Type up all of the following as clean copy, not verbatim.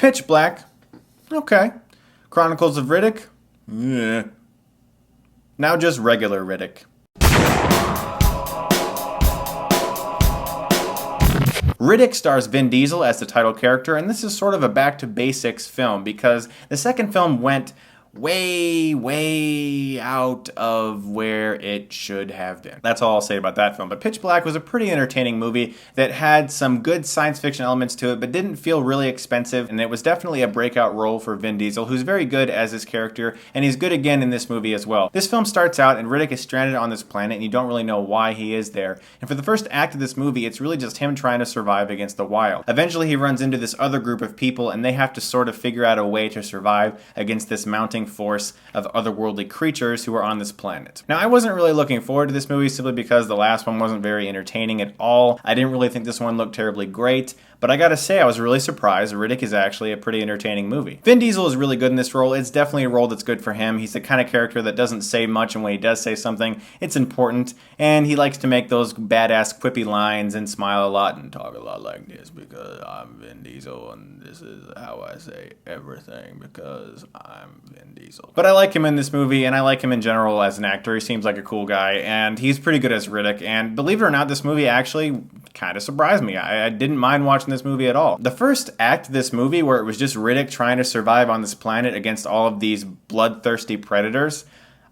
Pitch Black. Okay. Chronicles of Riddick. Yeah. Now just regular Riddick. Riddick stars Vin Diesel as the title character, and this is sort of a back-to-basics film because the second film went way out of where it should have been. That's all I'll say about that film. But Pitch Black was a pretty entertaining movie that had some good science fiction elements to it, but didn't feel really expensive, and it was definitely a breakout role for Vin Diesel, who's very good as his character, and he's good again in this movie as well. This film starts out, and Riddick is stranded on this planet, and you don't really know why he is there. And for the first act of this movie, it's really just him trying to survive against the wild. Eventually, he runs into this other group of people, and they have to sort of figure out a way to survive against this mounting force of otherworldly creatures who are on this planet. Now, I wasn't really looking forward to this movie simply because the last one wasn't very entertaining at all. I didn't really think this one looked terribly great, but I gotta say, I was really surprised. Riddick is actually a pretty entertaining movie. Vin Diesel is really good in this role. It's definitely a role that's good for him. He's the kind of character that doesn't say much, and when he does say something, it's important, and he likes to make those badass quippy lines and smile a lot and talk a lot like this because I'm Vin Diesel and this is how I say everything because I'm Vin Diesel. But I like him in this movie, and I like him in general as an actor. He seems like a cool guy, and he's pretty good as Riddick, and believe it or not, this movie actually kind of surprised me. I didn't mind watching this movie at all. The first act of this movie, where it was just Riddick trying to survive on this planet against all of these bloodthirsty predators,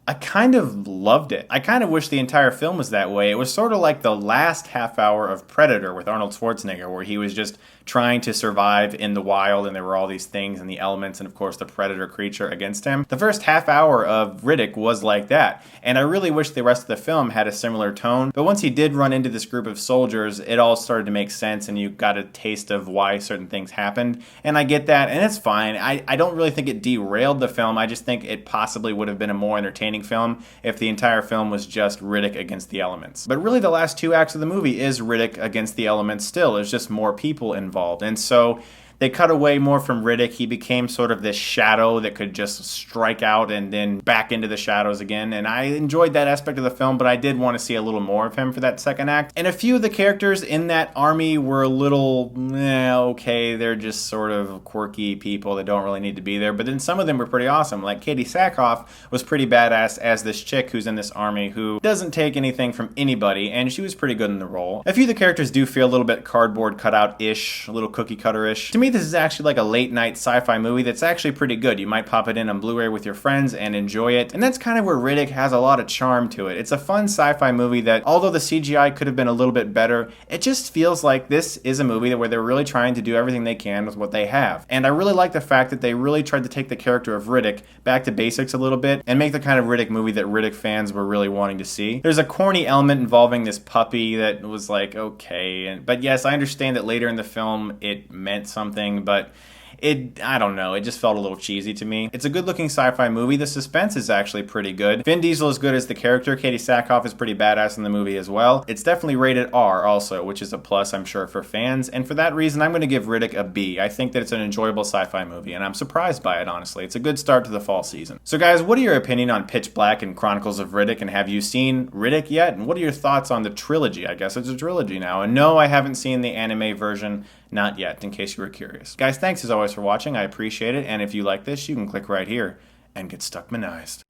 I kind of loved it. I kind of wish the entire film was that way. It was sort of like the last half hour of Predator with Arnold Schwarzenegger, where he was just trying to survive in the wild, and there were all these things and the elements, and of course the predator creature against him. The first half hour of Riddick was like that, and I really wish the rest of the film had a similar tone, but once he did run into this group of soldiers, it all started to make sense, and you got a taste of why certain things happened, and I get that, and it's fine. I don't really think it derailed the film. I just think it possibly would have been a more entertaining film if the entire film was just Riddick against the elements. But really the last two acts of the movie is Riddick against the elements still. There's just more people involved. And so they cut away more from Riddick. He became sort of this shadow that could just strike out and then back into the shadows again. And I enjoyed that aspect of the film, but I did want to see a little more of him for that second act. And a few of the characters in that army were a little, okay, they're just sort of quirky people that don't really need to be there. But then some of them were pretty awesome. Like Katee Sackhoff was pretty badass as this chick who's in this army who doesn't take anything from anybody, and she was pretty good in the role. A few of the characters do feel a little bit cardboard cutout-ish, a little cookie cutter-ish. To me, this is actually like a late night sci-fi movie that's actually pretty good. You might pop it in on Blu-ray with your friends and enjoy it. And that's kind of where Riddick has a lot of charm to it. It's a fun sci-fi movie that, although the CGI could have been a little bit better, it just feels like this is a movie where they're really trying to do everything they can with what they have. And I really like the fact that they really tried to take the character of Riddick back to basics a little bit and make the kind of Riddick movie that Riddick fans were really wanting to see. There's a corny element involving this puppy that was like, okay. But yes, I understand that later in the film it meant something, but I don't know, it just felt a little cheesy to me. It's a good looking sci-fi movie. The suspense is actually pretty good. Vin Diesel is good as the character. Katee Sackhoff is pretty badass in the movie as well. It's definitely rated R also, which is a plus, I'm sure, for fans. And for that reason, I'm going to give Riddick a B. I think that it's an enjoyable sci-fi movie, and I'm surprised by it, honestly. It's a good start to the fall season. So guys, what are your opinion on Pitch Black and Chronicles of Riddick, and have you seen Riddick yet? And what are your thoughts on the trilogy? I guess it's a trilogy now. And no, I haven't seen the anime version. Not yet, in case you were curious. Guys, thanks as always for watching. I appreciate it. And if you like this, you can click right here and get Stuckmanized.